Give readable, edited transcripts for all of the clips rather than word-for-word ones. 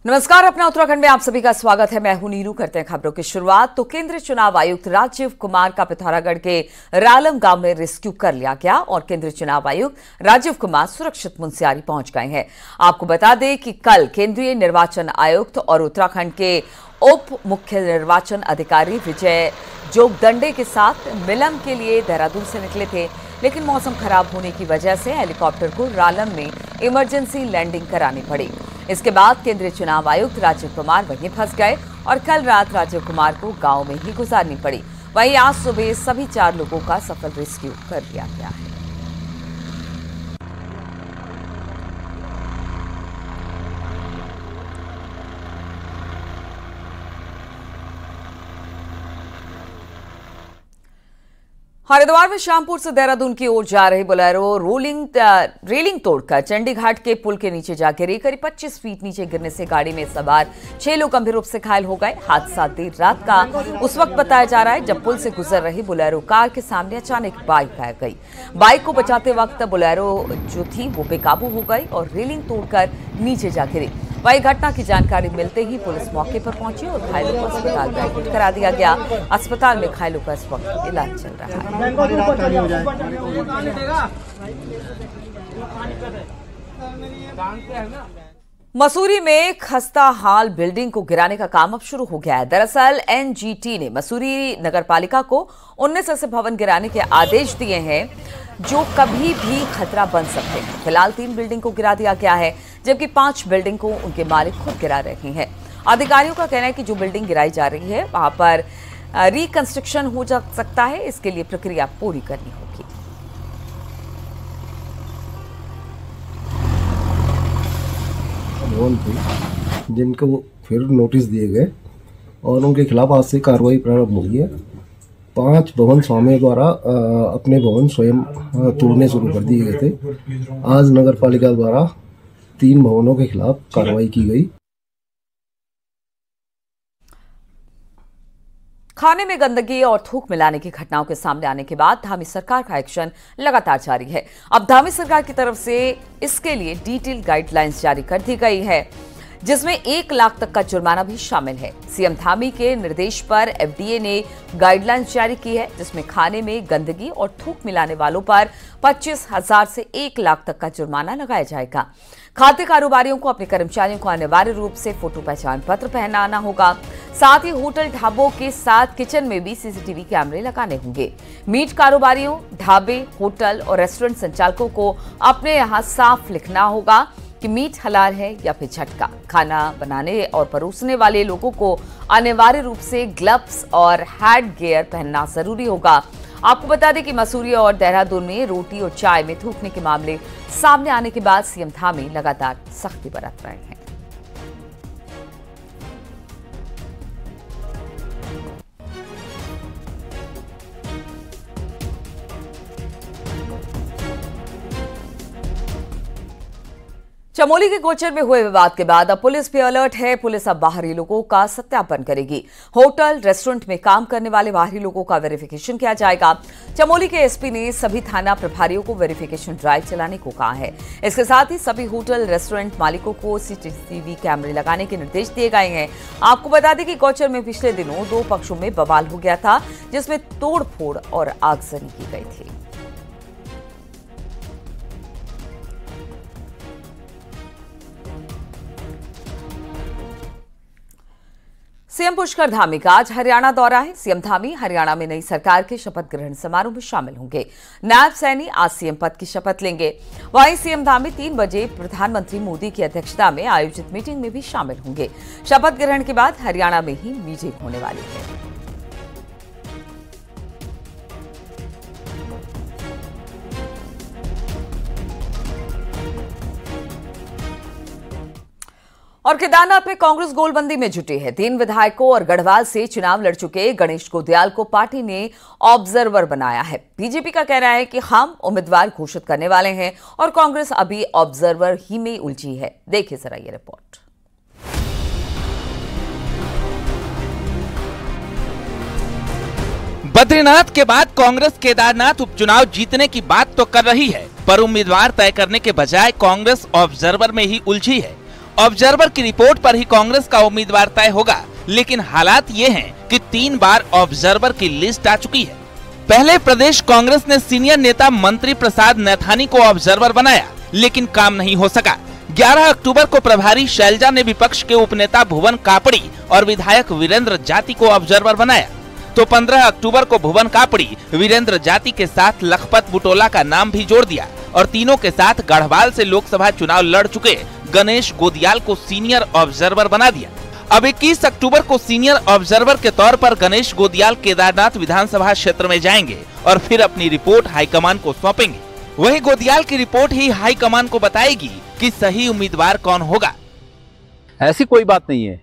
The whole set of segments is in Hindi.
नमस्कार, अपना उत्तराखंड में आप सभी का स्वागत है। मैं हूं नीरू। करते हैं खबरों की शुरुआत। तो केंद्रीय चुनाव आयुक्त राजीव कुमार का पिथौरागढ़ के रालम गांव में रेस्क्यू कर लिया गया और केंद्रीय चुनाव आयुक्त राजीव कुमार सुरक्षित मुनस्यारी पहुंच गए हैं। आपको बता दें कि कल केंद्रीय निर्वाचन आयुक्त और उत्तराखंड के उप मुख्य निर्वाचन अधिकारी विजय जोगदंडे के साथ मिलन के लिए देहरादून से निकले थे, लेकिन मौसम खराब होने की वजह से हेलीकॉप्टर को रालम में इमरजेंसी लैंडिंग करानी पड़ी। इसके बाद केंद्रीय चुनाव आयुक्त राजीव कुमार वहीं फंस गए और कल रात राजीव कुमार को गांव में ही गुजारनी पड़ी। वहीं आज सुबह सभी 4 लोगों का सफल रेस्क्यू कर लिया गया है। हरिद्वार में शामपुर से देहरादून की ओर जा रही बोलेरो रेलिंग तोड़कर चंडीघाट के पुल के नीचे जा गिरी। करीब 25 फीट नीचे गिरने से गाड़ी में सवार 6 लोग गंभीर रूप से घायल हो गए। हादसा देर रात का उस वक्त बताया जा रहा है जब पुल से गुजर रही बोलेरो कार के सामने अचानक बाइक आ गई। बाइक को बचाते वक्त बोलेरो जो थी वो बेकाबू हो गई और रेलिंग तोड़कर नीचे जा गिरी। वही घटना की जानकारी मिलते ही पुलिस मौके पर पहुंची और घायलों को अस्पताल में एडमिट करा दिया गया। अस्पताल में घायलों का इस वक्त इलाज चल रहा है। मसूरी में खस्ता हाल बिल्डिंग को गिराने का काम अब शुरू हो गया है। दरअसल एनजीटी ने मसूरी नगरपालिका को 19 ऐसे भवन गिराने के आदेश दिए हैं जो कभी भी खतरा बन सकते हैं। फिलहाल 3 बिल्डिंग को गिरा दिया गया है, जबकि 5 बिल्डिंग को उनके मालिक खुद गिरा रहे हैं। अधिकारियों का कहना है कि जो बिल्डिंग गिराई जा रही है वहां पर रिकंस्ट्रक्शन हो जा सकता है। इसके लिए प्रक्रिया पूरी करनी होगी। भवन थे जिनको फिर नोटिस दिए गए और उनके खिलाफ आज से कार्रवाई प्रारंभ हुई है। 5 भवन स्वामियों द्वारा अपने भवन स्वयं तोड़ने शुरू कर दिए गए थे। आज नगर पालिका द्वारा 3 भवनों के खिलाफ कार्रवाई की गई। खाने में गंदगी और थूक मिलाने की घटनाओं के सामने आने के बाद धामी सरकार का एक्शन लगातार जारी है। अब धामी सरकार की तरफ से इसके लिए डिटेल गाइडलाइंस जारी कर दी गई है, जिसमें 1 लाख तक का जुर्माना भी शामिल है। सीएम धामी के निर्देश पर एफडीए ने गाइडलाइंस जारी की है, जिसमें खाने में गंदगी और थूक मिलाने वालों पर 25,000 से 1 लाख तक का जुर्माना लगाया जाएगा। खाद्य कारोबारियों को अपने कर्मचारियों को अनिवार्य रूप से फोटो पहचान पत्र पहनाना होगा। साथ ही होटल ढाबों के साथ किचन में भी सीसीटीवी कैमरे लगाने होंगे। मीट कारोबारियों, ढाबे, होटल और रेस्टोरेंट संचालकों को अपने यहाँ साफ लिखना होगा कि मीट हलाल है या फिर झटका। खाना बनाने और परोसने वाले लोगों को अनिवार्य रूप से ग्लव्स और हेड गियर पहनना जरूरी होगा। आपको बता दें कि मसूरी और देहरादून में रोटी और चाय में थूकने के मामले सामने आने के बाद सीएम धामी लगातार सख्ती बरत रहे हैं। चमोली के गोचर में हुए विवाद के बाद अब पुलिस भी अलर्ट है। पुलिस अब बाहरी लोगों का सत्यापन करेगी। होटल, रेस्टोरेंट में काम करने वाले बाहरी लोगों का वेरिफिकेशन किया जाएगा। चमोली के एसपी ने सभी थाना प्रभारियों को वेरिफिकेशन ड्राइव चलाने को कहा है। इसके साथ ही सभी होटल, रेस्टोरेंट मालिकों को सीसीटीवी कैमरे लगाने के निर्देश दिए गए हैं। आपको बता दें कि गोचर में पिछले दिनों 2 पक्षों में बवाल हो गया था, जिसमें तोड़फोड़ और आगजनी की गई थी। सीएम पुष्कर धामी का आज हरियाणा दौरा है। सीएम धामी हरियाणा में नई सरकार के शपथ ग्रहण समारोह में शामिल होंगे। नायब सैनी आज सीएम पद की शपथ लेंगे। वहीं सीएम धामी 3 बजे प्रधानमंत्री मोदी की अध्यक्षता में आयोजित मीटिंग में भी शामिल होंगे। शपथ ग्रहण के बाद हरियाणा में ही मीटिंग होने वाली है। और केदारनाथ में कांग्रेस गोलबंदी में जुटी है। 3 विधायकों और गढ़वाल से चुनाव लड़ चुके गणेश गोदयाल को पार्टी ने ऑब्जर्वर बनाया है। बीजेपी का कहना है कि हम उम्मीदवार घोषित करने वाले हैं और कांग्रेस अभी ऑब्जर्वर ही में उलझी है। देखिए जरा ये रिपोर्ट। बद्रीनाथ के बाद कांग्रेस केदारनाथ उपचुनाव जीतने की बात तो कर रही है, पर उम्मीदवार तय करने के बजाय कांग्रेस ऑब्जर्वर में ही उलझी है। ऑब्जर्वर की रिपोर्ट पर ही कांग्रेस का उम्मीदवार तय होगा, लेकिन हालात ये हैं कि 3 बार ऑब्जर्वर की लिस्ट आ चुकी है। पहले प्रदेश कांग्रेस ने सीनियर नेता मंत्री प्रसाद नैथानी को ऑब्जर्वर बनाया, लेकिन काम नहीं हो सका। 11 अक्टूबर को प्रभारी शैलजा ने विपक्ष के उपनेता भुवन कापड़ी और विधायक वीरेंद्र जाति को ऑब्जर्वर बनाया, तो 15 अक्टूबर को भुवन कापड़ी वीरेंद्र जाति के साथ लखपत बुटोला का नाम भी जोड़ दिया और तीनों के साथ गढ़वाल से लोकसभा चुनाव लड़ चुके गणेश गोदियाल को सीनियर ऑब्जर्वर बना दिया। अब 21 अक्टूबर को सीनियर ऑब्जर्वर के तौर पर गणेश गोदियाल केदारनाथ विधानसभा क्षेत्र में जाएंगे और फिर अपनी रिपोर्ट हाईकमान को सौंपेंगे। वहीं गोदियाल की रिपोर्ट ही हाईकमान को बताएगी कि सही उम्मीदवार कौन होगा। ऐसी कोई बात नहीं है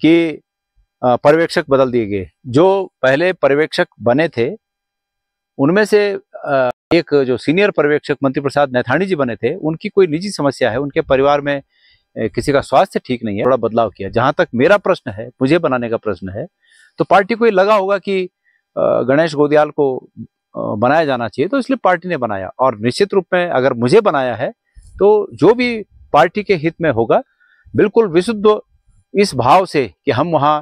कि पर्यवेक्षक बदल दिए गए। जो पहले पर्यवेक्षक बने थे उनमें से एक जो सीनियर पर्यवेक्षक मंत्री प्रसाद नैथानी जी बने थे, उनकी कोई निजी समस्या है, उनके परिवार में किसी का स्वास्थ्य ठीक नहीं है, थोड़ा बदलाव किया। जहां तक मेरा प्रश्न है, मुझे बनाने का प्रश्न है, तो पार्टी को ये लगा होगा कि गणेश गोदियाल को बनाया जाना चाहिए, तो इसलिए पार्टी ने बनाया। और निश्चित रूप में अगर मुझे बनाया है तो जो भी पार्टी के हित में होगा, बिल्कुल विशुद्ध इस भाव से कि हम वहां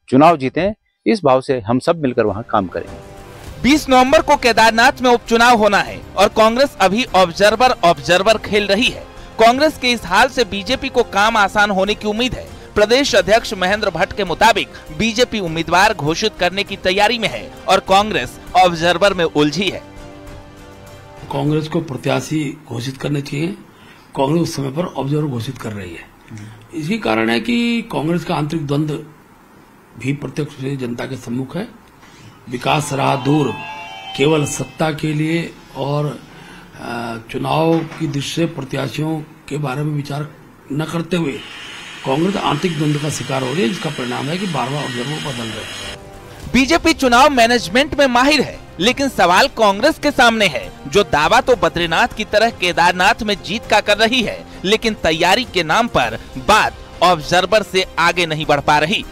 चुनाव जीतें, इस भाव से हम सब मिलकर वहां काम करेंगे। 20 नवंबर को केदारनाथ में उपचुनाव होना है और कांग्रेस अभी ऑब्जर्वर खेल रही है। कांग्रेस के इस हाल से बीजेपी को काम आसान होने की उम्मीद है। प्रदेश अध्यक्ष महेंद्र भट्ट के मुताबिक बीजेपी उम्मीदवार घोषित करने की तैयारी में है और कांग्रेस ऑब्जर्वर में उलझी है। कांग्रेस को प्रत्याशी घोषित करने चाहिए, कांग्रेस उस समय पर ऑब्जर्वर घोषित कर रही है। इसी कारण है कि कांग्रेस का आंतरिक द्वंद्व भी प्रत्यक्ष रूप से जनता के सम्मुख है। विकास रहा दूर, केवल सत्ता के लिए और चुनाव की दृष्टि से प्रत्याशियों के बारे में विचार न करते हुए कांग्रेस आंतरिक द्वंद्व का शिकार हो रही है, जिसका परिणाम है कि बार-बार ऑब्जर्वर बदल रहे हैं। बीजेपी चुनाव मैनेजमेंट में माहिर है, लेकिन सवाल कांग्रेस के सामने है, जो दावा तो बद्रीनाथ की तरह केदारनाथ में जीत का कर रही है, लेकिन तैयारी के नाम पर बात ऑब्जर्वर से आगे नहीं बढ़ पा रही।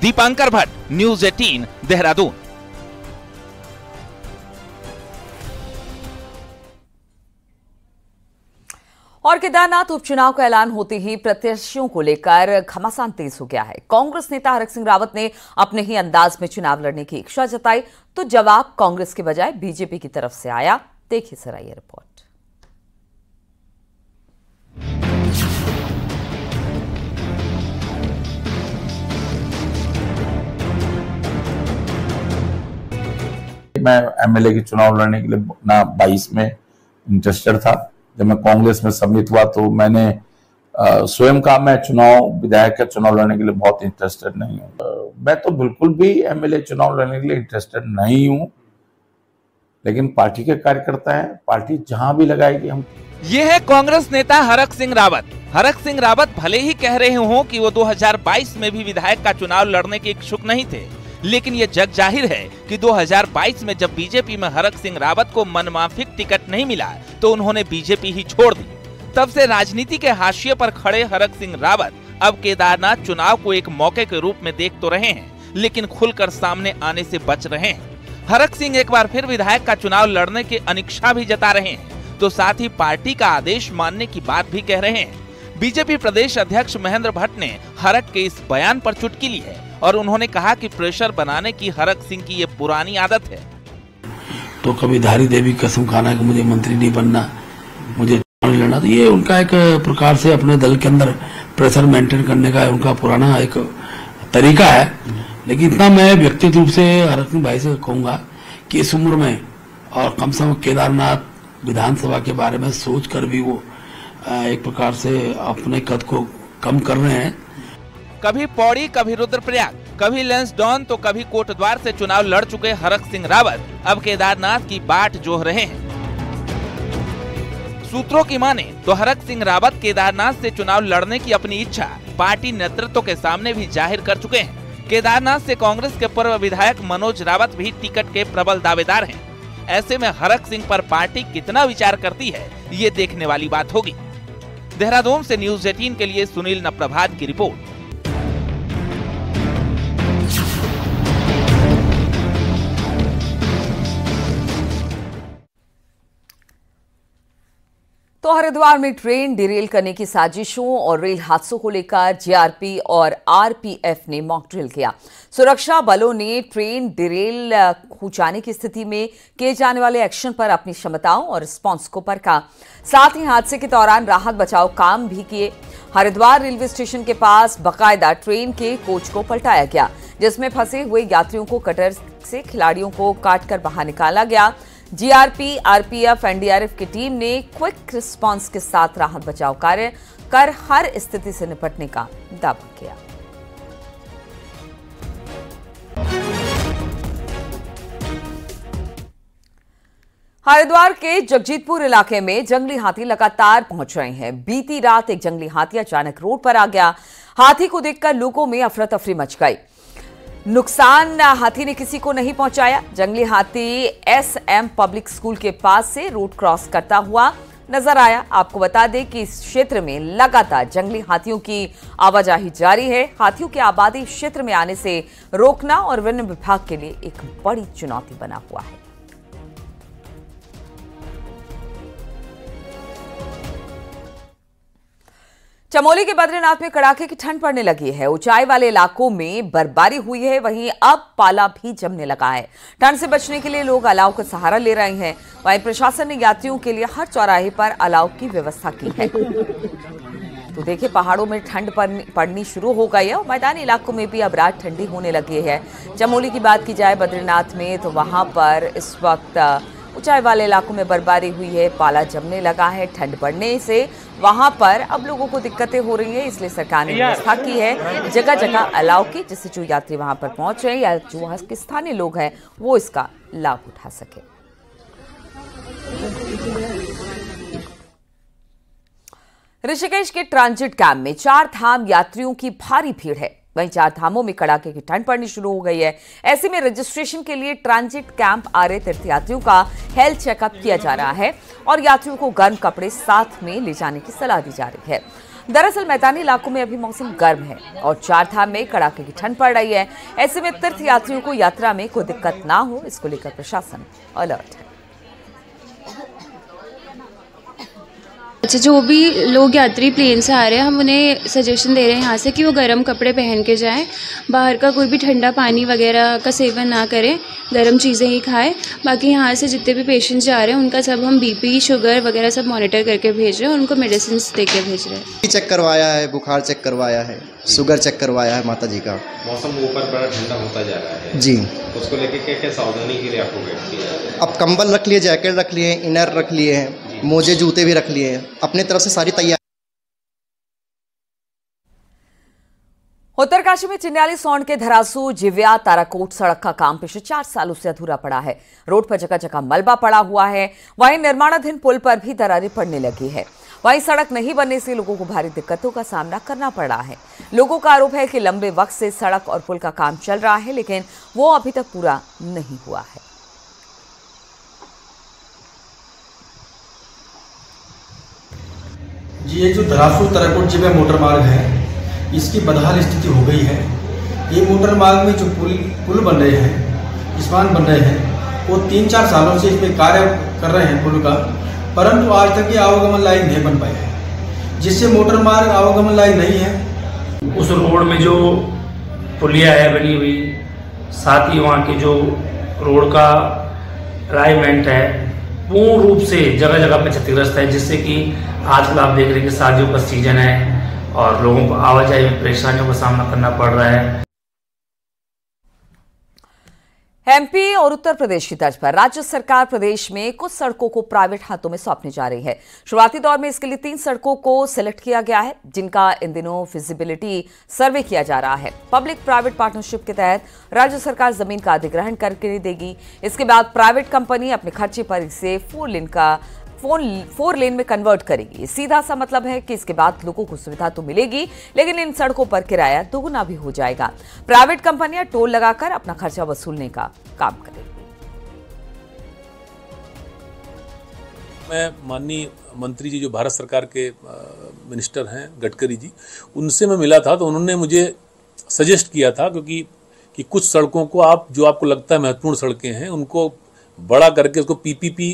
दीपांकर भट्ट, न्यूज़ 18, देहरादून। और केदारनाथ उपचुनाव का ऐलान होते ही प्रत्याशियों को लेकर घमासान तेज हो गया है। कांग्रेस नेता हरक सिंह रावत ने अपने ही अंदाज में चुनाव लड़ने की इच्छा जताई, तो जवाब कांग्रेस के बजाय बीजेपी की तरफ से आया। देखिए जरा ये रिपोर्ट। मैं एमएलए की चुनाव लड़ने के लिए ना 22 में इंटरेस्टेड था। जब मैं कांग्रेस में सम्मिलित हुआ तो मैंने स्वयं कहा मैं विधायक का चुनाव लड़ने के लिए बहुत इंटरेस्टेड नहीं हूँ। मैं तो बिल्कुल भी एमएलए चुनाव लड़ने के लिए इंटरेस्टेड नहीं हूँ, लेकिन पार्टी के कार्यकर्ता है, पार्टी जहां भी लगाएगी हम। ये है कांग्रेस नेता हरक सिंह रावत। हरक सिंह रावत भले ही कह रहे हों कि वो 2022 में भी विधायक का चुनाव लड़ने के इच्छुक नहीं थे, लेकिन ये जग जाहिर है कि 2022 में जब बीजेपी में हरक सिंह रावत को मनमाफिक टिकट नहीं मिला तो उन्होंने बीजेपी ही छोड़ दी। तब से राजनीति के हाशिए पर खड़े हरक सिंह रावत अब केदारनाथ चुनाव को एक मौके के रूप में देख तो रहे हैं, लेकिन खुलकर सामने आने से बच रहे हैं। हरक सिंह एक बार फिर विधायक का चुनाव लड़ने की अनिच्छा भी जता रहे हैं, तो साथ ही पार्टी का आदेश मानने की बात भी कह रहे हैं। बीजेपी प्रदेश अध्यक्ष महेंद्र भट्ट ने हरक के इस बयान पर चुटकी ली है और उन्होंने कहा कि प्रेशर बनाने की हरक सिंह की ये पुरानी आदत है। तो कभी धारी देवी कसम खाना कि मुझे मंत्री नहीं बनना, मुझे नहीं लड़ना, तो ये उनका एक प्रकार से अपने दल के अंदर प्रेशर मेंटेन करने का उनका पुराना एक तरीका है। लेकिन इतना मैं व्यक्तिगत रूप से हरक सिंह भाई से कहूंगा कि इस उम्र में और कम से कम केदारनाथ विधानसभा के बारे में सोच कर भी वो एक प्रकार से अपने कद को कम कर रहे हैं। कभी पौड़ी, कभी रुद्रप्रयाग, कभी लैंसडॉन तो कभी कोटद्वार से चुनाव लड़ चुके हरक सिंह रावत अब केदारनाथ की बाट जोह रहे हैं। सूत्रों की माने तो हरक सिंह रावत केदारनाथ से चुनाव लड़ने की अपनी इच्छा पार्टी नेतृत्व के सामने भी जाहिर कर चुके हैं। केदारनाथ से कांग्रेस के पूर्व विधायक मनोज रावत भी टिकट के प्रबल दावेदार हैं। ऐसे में हरक सिंह पर पार्टी कितना विचार करती है, ये देखने वाली बात होगी। देहरादून से न्यूज़ 18 के लिए सुनील नप्रभात की रिपोर्ट। तो हरिद्वार में ट्रेन डिरेल करने की साजिशों और रेल हादसों को लेकर जीआरपी और आरपीएफ ने मॉक ड्रिल किया। सुरक्षा बलों ने ट्रेन डिरेल हो जाने की स्थिति में किए जाने वाले एक्शन पर अपनी क्षमताओं और रिस्पांस को परखा। साथ ही हादसे के दौरान राहत बचाव काम भी किए। हरिद्वार रेलवे स्टेशन के पास बाकायदा ट्रेन के कोच को पलटाया गया, जिसमें फंसे हुए यात्रियों को कटर से खिलाड़ियों को काटकर बाहर निकाला गया। जीआरपी, आरपीएफ, एनडीआरएफ की टीम ने क्विक रिस्पांस के साथ राहत बचाव कार्य कर हर स्थिति से निपटने का दावा किया। हरिद्वार के जगजीतपुर इलाके में जंगली हाथी लगातार पहुंच रहे हैं। बीती रात एक जंगली हाथी अचानक रोड पर आ गया। हाथी को देखकर लोगों में अफरा तफरी मच गई। नुकसान हाथी ने किसी को नहीं पहुंचाया। जंगली हाथी एसएम पब्लिक स्कूल के पास से रोड क्रॉस करता हुआ नजर आया। आपको बता दें कि इस क्षेत्र में लगातार जंगली हाथियों की आवाजाही जारी है। हाथियों की आबादी क्षेत्र में आने से रोकना और वन विभाग के लिए एक बड़ी चुनौती बना हुआ है। चमोली के बद्रीनाथ में कड़ाके की ठंड पड़ने लगी है। ऊंचाई वाले इलाकों में बर्फबारी हुई है, वहीं अब पाला भी जमने लगा है। ठंड से बचने के लिए लोग अलाव का सहारा ले रहे हैं। वहीं प्रशासन ने यात्रियों के लिए हर चौराहे पर अलाव की व्यवस्था की है। तो देखिए, पहाड़ों में ठंड पड़नी शुरू हो गई है और मैदानी इलाकों में भी अब रात ठंडी होने लगी है। चमोली की बात की जाए बद्रीनाथ में, तो वहां पर इस वक्त ऊंचाई वाले इलाकों में बर्फबारी हुई है, पाला जमने लगा है। ठंड बढ़ने से वहां पर अब लोगों को दिक्कतें हो रही हैं, इसलिए सरकार ने व्यवस्था की है जगह जगह अलाव की, जिससे जो यात्री वहां पर पहुंच रहे हैं या जो वहां के स्थानीय लोग हैं वो इसका लाभ उठा सके। ऋषिकेश के ट्रांजिट कैंप में 4 धाम यात्रियों की भारी भीड़ है। वहीं 4 धामों में कड़ाके की ठंड पड़नी शुरू हो गई है। ऐसे में रजिस्ट्रेशन के लिए ट्रांजिट कैंप आ रहे तीर्थयात्रियों का हेल्थ चेकअप किया जा रहा है और यात्रियों को गर्म कपड़े साथ में ले जाने की सलाह दी जा रही है। दरअसल मैदानी इलाकों में अभी मौसम गर्म है और 4 धाम में कड़ाके की ठंड पड़ रही है। ऐसे में तीर्थयात्रियों को यात्रा में कोई दिक्कत ना हो, इसको लेकर प्रशासन अलर्ट है। अच्छा, जो भी लोग यात्री प्लेन से आ रहे हैं, हम उन्हें सजेशन दे रहे हैं यहाँ से कि वो गर्म कपड़े पहन के जाएं। बाहर का कोई भी ठंडा पानी वगैरह का सेवन ना करें, गर्म चीज़ें ही खाएं। बाकी यहाँ से जितने भी पेशेंट्स जा रहे हैं उनका सब हम बीपी, शुगर वगैरह सब मॉनिटर करके भेज रहे हैं और उनको मेडिसिन दे के भेज रहे हैं। चेक करवाया है, बुखार चेक करवाया है, शुगर चेक करवाया है माता जी का। मौसम ऊपर बड़ा ठंडा होता जा रहा है जी, उसको लेके क्या सावधानी के लिए आपको वेट किया है? अब कंबल रख लिए, जैकेट रख लिए, इनर रख लिए हैं, मोजे जूते भी रख लिए हैं, अपने तरफ से सारी तैयारी। उत्तरकाशी में चिन्याली सौंड के धरासू जिव्या ताराकोट सड़क का काम पिछले 4 सालों से अधूरा पड़ा है। रोड पर जगह जगह मलबा पड़ा हुआ है। वहीं निर्माणाधीन पुल पर भी दरारें पड़ने लगी है। वहीं सड़क नहीं बनने से लोगों को भारी दिक्कतों का सामना करना पड़ रहा है। लोगों का आरोप है कि लंबे वक्त से सड़क और पुल का काम चल रहा है, लेकिन वो अभी तक पूरा नहीं हुआ है। जी, ये जो धरासू ताराकोट जिव्या मोटर मार्ग है, इसकी बदहाल स्थिति हो गई है। ये मोटर मार्ग में जो पुल बन रहे हैं, स्पान बन रहे हैं, वो 3-4 सालों से इसमें कार्य कर रहे हैं पुल का, परंतु आज तक ये आवागमन लाइन नहीं बन पाया है, जिससे मोटर मार्ग आवागमन लाइन नहीं है। उस रोड में जो पुलिया है बनी हुई, साथ ही वहाँ की जो रोड का अलाइनमेंट है पूर्ण रूप से जगह जगह पे क्षतिग्रस्त है, जिससे कि आजकल आप देख रहे हैं कि शादियों का सीजन है और लोगों को आवाजाही में परेशानियों का सामना करना पड़ रहा है। एमपी और उत्तर प्रदेश की तर्ज पर राज्य सरकार प्रदेश में कुछ सड़कों को प्राइवेट हाथों में सौंपने जा रही है। शुरुआती दौर में इसके लिए 3 सड़कों को सिलेक्ट किया गया है, जिनका इन दिनों फिजिबिलिटी सर्वे किया जा रहा है। पब्लिक प्राइवेट पार्टनरशिप के तहत राज्य सरकार जमीन का अधिग्रहण करके देगी। इसके बाद प्राइवेट कंपनी अपने खर्चे पर इसे 4 लेन में कन्वर्ट करेगी। सीधा सा मतलब है कि इसके बाद लोगों को सुविधा तो मिलेगी, लेकिन इन सड़कों पर किराया दोगुना भी हो जाएगा। प्राइवेट कंपनियां टोल लगाकर अपना खर्चा वसूलने का काम करेंगी। मैं माननीय मंत्री जी जो भारत सरकार के मिनिस्टर हैं गडकरी जी, उनसे मैं मिला था तो उन्होंने मुझे सजेस्ट किया था कि कुछ सड़कों को आप जो आपको लगता है महत्वपूर्ण सड़कें हैं उनको बड़ा करके उसको पीपीपी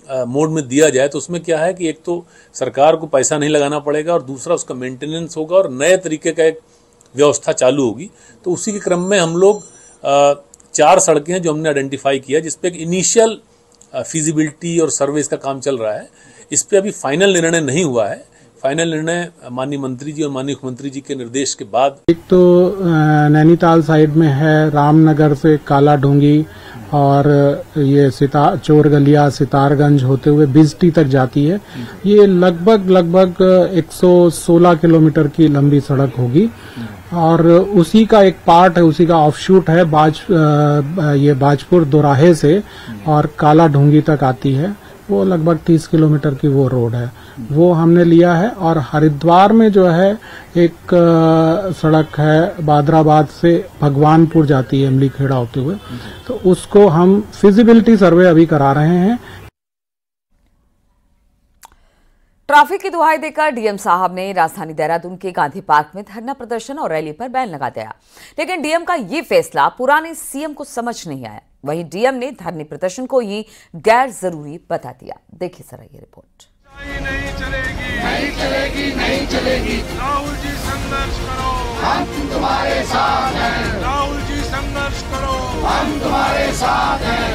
मोड में दिया जाए तो उसमें क्या है कि एक तो सरकार को पैसा नहीं लगाना पड़ेगा और दूसरा उसका मेंटेनेंस होगा और नए तरीके का एक व्यवस्था चालू होगी। तो उसी के क्रम में हम लोग 4 सड़कें हैं जो हमने आइडेंटिफाई किया, जिसपे एक इनिशियल फिजिबिलिटी और सर्वे का काम चल रहा है। इस पे अभी फाइनल निर्णय नहीं हुआ है। फाइनल निर्णय माननीय मंत्री जी और माननीय मुख्यमंत्री जी के निर्देश के बाद। एक तो नैनीताल साइड में है, रामनगर से काला ढूंगी और ये चोर गलिया सितारगंज होते हुए बिजटी तक जाती है। ये लगभग 116 किलोमीटर की लंबी सड़क होगी और उसी का एक पार्ट है, उसी का ऑफशूट है ये बाजपुर दोराहे से और काला ढूंगी तक आती है। वो लगभग 30 किलोमीटर की वो रोड है, वो हमने लिया है। और हरिद्वार में जो है एक सड़क है बादराबाद से भगवानपुर जाती है इमली खेड़ा होते हुए, तो उसको हम फिजिबिलिटी सर्वे अभी करा रहे हैं। ट्रैफिक की दुहाई देकर डीएम साहब ने राजधानी देहरादून के गांधी पार्क में धरना प्रदर्शन और रैली पर बैन लगा दिया, लेकिन डीएम का ये फैसला पुराने सीएम को समझ नहीं आया। वहीं डीएम ने धरने प्रदर्शन को ही गैर जरूरी बता दिया। देखिए जरा ये रिपोर्ट। नहीं चलेगी। राहुल जी संघर्ष करो, हम तुम्हारे साथ हैं। राहुल जी संघर्ष करो, हम तुम्हारे साथ हैं।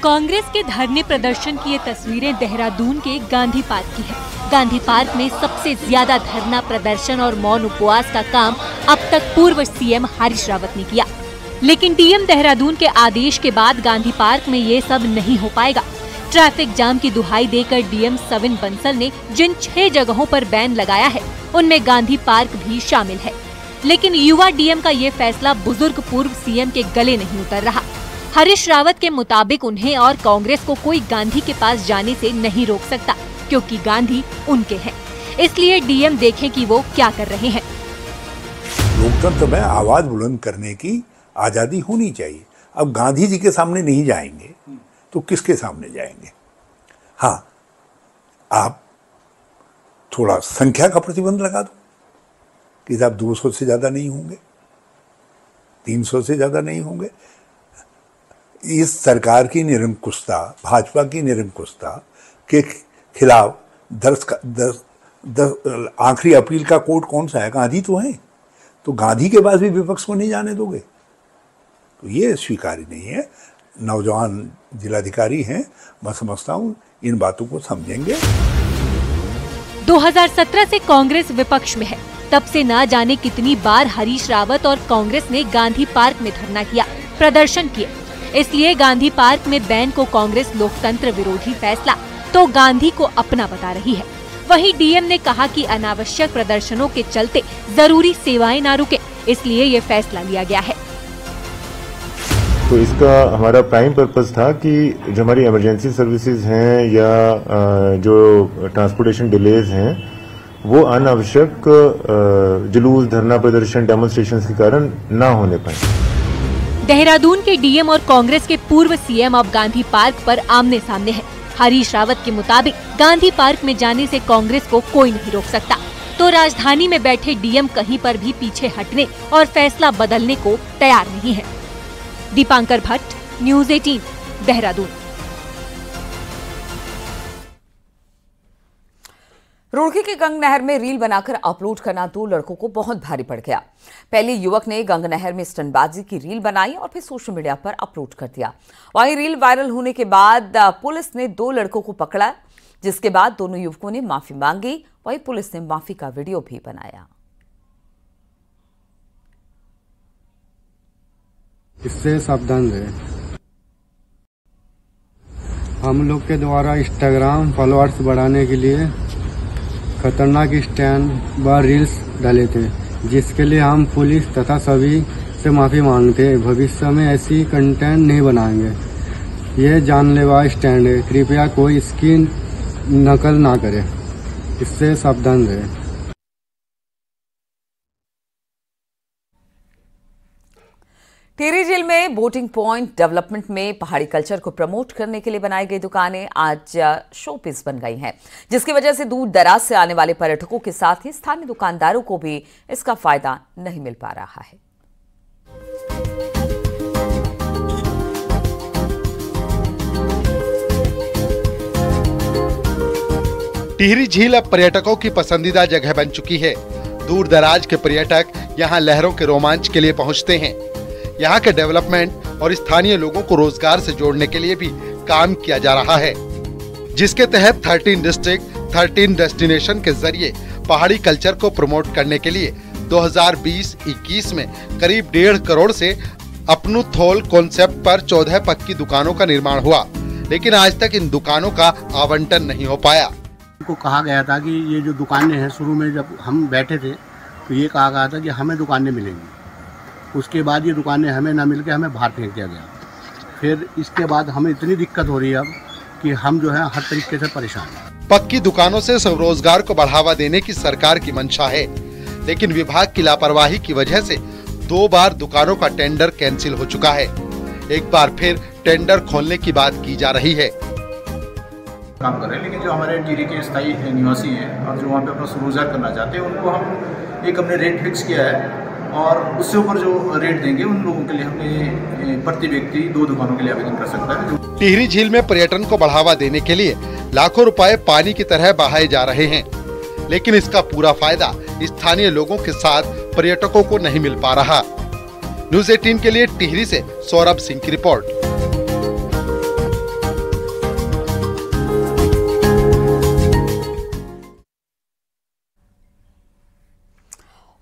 कांग्रेस के धरने प्रदर्शन की ये तस्वीरें देहरादून के गांधी पार्क की है। गांधी पार्क में सबसे ज्यादा धरना प्रदर्शन और मौन उपवास का काम अब तक पूर्व सीएम हरीश रावत ने किया, लेकिन डीएम देहरादून के आदेश के बाद गांधी पार्क में ये सब नहीं हो पाएगा। ट्रैफिक जाम की दुहाई देकर डीएम सविन बंसल ने जिन 6 जगहों पर बैन लगाया है उनमें गांधी पार्क भी शामिल है, लेकिन युवा डीएम का ये फैसला बुजुर्ग पूर्व सीएम के गले नहीं उतर रहा। हरीश रावत के मुताबिक उन्हें और कांग्रेस को कोई गांधी के पास जाने से नहीं रोक सकता, क्योंकि गांधी उनके हैं। इसलिए डीएम देखें कि वो क्या कर रहे हैं। लोकतंत्र में आवाज बुलंद करने की आजादी होनी चाहिए। अब गांधी जी के सामने नहीं जाएंगे तो किसके सामने जाएंगे? हाँ, आप थोड़ा संख्या का प्रतिबंध लगा दो कि साहब 200 से ज्यादा नहीं होंगे, 300 से ज्यादा नहीं होंगे। इस सरकार की निरंकुशता, भाजपा की निरंकुशता के खिलाफ आखिरी अपील का कोर्ट कौन सा है? गांधी तो है। तो गांधी के पास भी विपक्ष को नहीं जाने दोगे, तो ये स्वीकार्य नहीं है। नौजवान जिलाधिकारी हैं, मैं समझता हूँ इन बातों को समझेंगे। 2017 से कांग्रेस विपक्ष में है, तब से ना जाने कितनी बार हरीश रावत और कांग्रेस ने गांधी पार्क में धरना किया, प्रदर्शन किए। इसलिए गांधी पार्क में बैन को कांग्रेस लोकतंत्र विरोधी फैसला तो गांधी को अपना बता रही है। वहीं डीएम ने कहा कि अनावश्यक प्रदर्शनों के चलते जरूरी सेवाएं ना रुके, इसलिए ये फैसला लिया गया है। तो इसका हमारा प्राइम पर्पस था कि जो हमारी इमरजेंसी सर्विसेज हैं या जो ट्रांसपोर्टेशन डिलेज हैं वो अनावश्यक जुलूस, धरना प्रदर्शन, डेमोन्स्ट्रेशन के कारण ना होने पाए। देहरादून के डीएम और कांग्रेस के पूर्व सीएम अब गांधी पार्क पर आमने सामने हैं। हरीश रावत के मुताबिक गांधी पार्क में जाने से कांग्रेस को कोई नहीं रोक सकता, तो राजधानी में बैठे डीएम कहीं पर भी पीछे हटने और फैसला बदलने को तैयार नहीं है। दीपांकर भट्ट, न्यूज़ 18, देहरादून। रुड़की की गंग नहर में रील बनाकर अपलोड करना 2 लड़कों को बहुत भारी पड़ गया। पहले युवक ने गंग नहर में स्टंटबाजी की रील बनाई और फिर सोशल मीडिया पर अपलोड कर दिया। वहीं रील वायरल होने के बाद पुलिस ने 2 लड़कों को पकड़ा, जिसके बाद दोनों युवकों ने माफी मांगी। वहीं पुलिस ने माफी का वीडियो भी बनाया। इससे सावधान रहे। हम लोग के द्वारा इंस्टाग्राम फॉलोअर्स बढ़ाने के लिए खतरनाक स्टैंड व रील्स डाले थे, जिसके लिए हम पुलिस तथा सभी से माफ़ी मांगते हैं। भविष्य में ऐसी कंटेंट नहीं बनाएंगे। यह जानलेवा स्टैंड है, कृपया कोई इसकी नकल ना करे, इससे सावधान रहे। टिहरी जेल में बोटिंग पॉइंट डेवलपमेंट में पहाड़ी कल्चर को प्रमोट करने के लिए बनाई गई दुकानें आज शोपीस बन गई हैं, जिसकी वजह से दूर दराज से आने वाले पर्यटकों के साथ ही स्थानीय दुकानदारों को भी इसका फायदा नहीं मिल पा रहा है। टिहरी झील अब पर्यटकों की पसंदीदा जगह बन चुकी है। दूर दराज के पर्यटक यहाँ लहरों के रोमांच के लिए पहुँचते हैं। यहाँ के डेवलपमेंट और स्थानीय लोगों को रोजगार से जोड़ने के लिए भी काम किया जा रहा है, जिसके तहत 13 डिस्ट्रिक्ट 13 डेस्टिनेशन के जरिए पहाड़ी कल्चर को प्रमोट करने के लिए 2020-21 में करीब 1.5 करोड़ से अपनू थोल कॉन्सेप्ट पर 14 पक्की दुकानों का निर्माण हुआ, लेकिन आज तक इन दुकानों का आवंटन नहीं हो पाया। को कहा गया था कि ये जो दुकानें हैं, शुरू में जब हम बैठे थे तो ये कहा गया था कि हमें दुकानें मिलेंगी। उसके बाद ये दुकानें हमें ना मिलके हमें बाहर फेंक दिया गया। फिर इसके बाद हमें इतनी दिक्कत हो रही है अब कि हम जो है हर तरीके से परेशान हैं। पक्की दुकानों से स्वरोजगार को बढ़ावा देने की सरकार की मंशा है, लेकिन विभाग की लापरवाही की वजह से 2 बार दुकानों का टेंडर कैंसिल हो चुका है। एक बार फिर टेंडर खोलने की बात की जा रही है। काम कर रहे हैं, लेकिन जो हमारे टिहरी के स्थायी निवासी हैं और जो वहाँ पे अपना स्वरोजगार करना चाहते हैं, उनको हम एक हमने रेट फिक्स किया है और उससे ऊपर जो रेट देंगे उन लोगों के लिए हमने प्रति व्यक्ति 2 दुकानों के लिए आवेदन कर सकता है। टिहरी झील में पर्यटन को बढ़ावा देने के लिए लाखों रुपए पानी की तरह बहाए जा रहे हैं, लेकिन इसका पूरा फायदा स्थानीय लोगों के साथ पर्यटकों को नहीं मिल पा रहा। न्यूज़ 18 के लिए टिहरी से सौरभ सिंह की रिपोर्ट।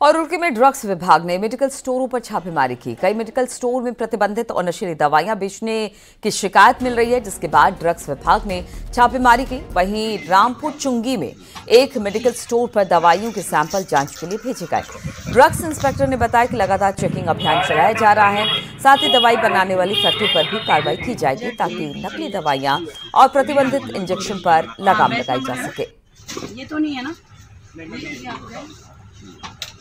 और रुड़की में ड्रग्स विभाग ने मेडिकल स्टोरों पर छापेमारी की। कई मेडिकल स्टोर में प्रतिबंधित और नशीली दवाइयां बेचने की शिकायत मिल रही है, जिसके बाद ड्रग्स विभाग ने छापेमारी की। वहीं रामपुर चुंगी में एक मेडिकल स्टोर पर दवाइयों के सैंपल जांच के लिए भेजे गए। ड्रग्स इंस्पेक्टर ने बताया कि लगातार चेकिंग अभियान चलाया जा रहा है, साथ ही दवाई बनाने वाली फैक्ट्री पर भी कार्रवाई की जाएगी ताकि नकली दवाइयां और प्रतिबंधित इंजेक्शन पर लगाम लगाई जा सके। ये तो नहीं है ना,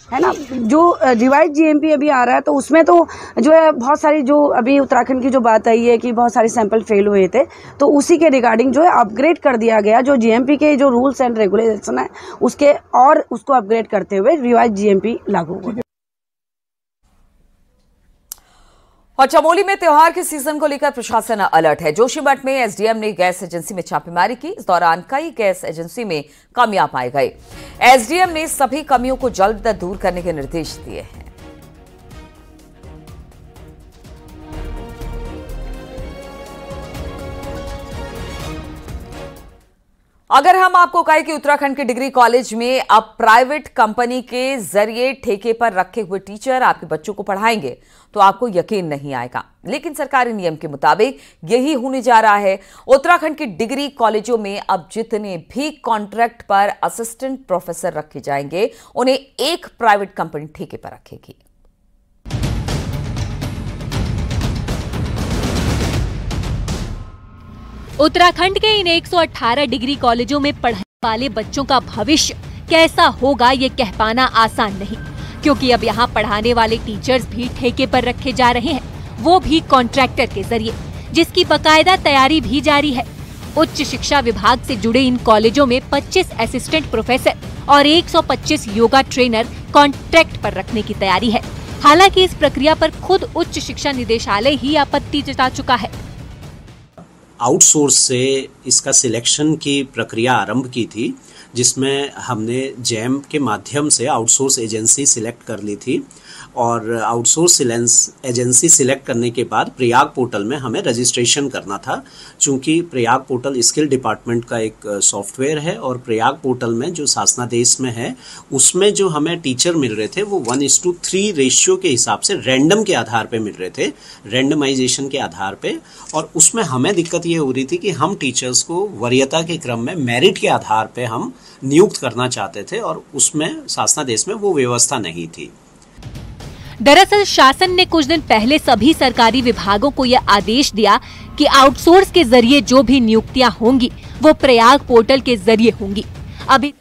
है ना। जो रिवाइज जीएमपी अभी आ रहा है तो उसमें तो जो है बहुत सारी, जो अभी उत्तराखंड की जो बात आई है कि बहुत सारे सैंपल फेल हुए थे, तो उसी के रिगार्डिंग जो है अपग्रेड कर दिया गया। जो जीएमपी के जो रूल्स एंड रेगुलेशन है उसके और उसको अपग्रेड करते हुए रिवाइज जीएमपी लागू हुआ। और चमोली में त्योहार के सीजन को लेकर प्रशासन अलर्ट है। जोशीमठ में एसडीएम ने गैस एजेंसी में छापेमारी की। इस दौरान कई गैस एजेंसी में कमियां पाए गए। एसडीएम ने सभी कमियों को जल्द दूर करने के निर्देश दिए हैं। अगर हम आपको कहें कि उत्तराखंड के डिग्री कॉलेज में अब प्राइवेट कंपनी के जरिए ठेके पर रखे हुए टीचर आपके बच्चों को पढ़ाएंगे तो आपको यकीन नहीं आएगा, लेकिन सरकारी नियम के मुताबिक यही होने जा रहा है। उत्तराखंड के डिग्री कॉलेजों में अब जितने भी कॉन्ट्रैक्ट पर असिस्टेंट प्रोफेसर रखे जाएंगे, उन्हें एक प्राइवेट कंपनी ठेके पर रखेगी। उत्तराखंड के इन 118 डिग्री कॉलेजों में पढ़ने वाले बच्चों का भविष्य कैसा होगा ये कह पाना आसान नहीं, क्योंकि अब यहाँ पढ़ाने वाले टीचर्स भी ठेके पर रखे जा रहे हैं, वो भी कॉन्ट्रैक्टर के जरिए, जिसकी बकायदा तैयारी भी जारी है। उच्च शिक्षा विभाग से जुड़े इन कॉलेजों में 25 असिस्टेंट प्रोफेसर और 125 योगा ट्रेनर कॉन्ट्रैक्ट पर रखने की तैयारी है। हालांकि इस प्रक्रिया पर खुद उच्च शिक्षा निदेशालय ही आपत्ति जता चुका है। आउटसोर्स से इसका सिलेक्शन की प्रक्रिया आरंभ की थी, जिसमें हमने जैम के माध्यम से आउटसोर्स एजेंसी सिलेक्ट कर ली थी और आउटसोर्स एजेंसी सिलेक्ट करने के बाद प्रयाग पोर्टल में हमें रजिस्ट्रेशन करना था। चूंकि प्रयाग पोर्टल स्किल डिपार्टमेंट का एक सॉफ्टवेयर है और प्रयाग पोर्टल में जो शासनादेश में है उसमें जो हमें टीचर मिल रहे थे वो 1:3 रेशियो के हिसाब से रैंडम के आधार पे मिल रहे थे, रैंडमाइजेशन के आधार पे। और उसमें हमें दिक्कत ये हो रही थी कि हम टीचर्स को वरीयता के क्रम में मेरिट के आधार पे हम नियुक्त करना चाहते थे और उसमें शासनादेश में वो व्यवस्था नहीं थी। दरअसल शासन ने कुछ दिन पहले सभी सरकारी विभागों को यह आदेश दिया कि आउटसोर्स के जरिए जो भी नियुक्तियां होंगी वो प्रयाग पोर्टल के जरिए होंगी। अभी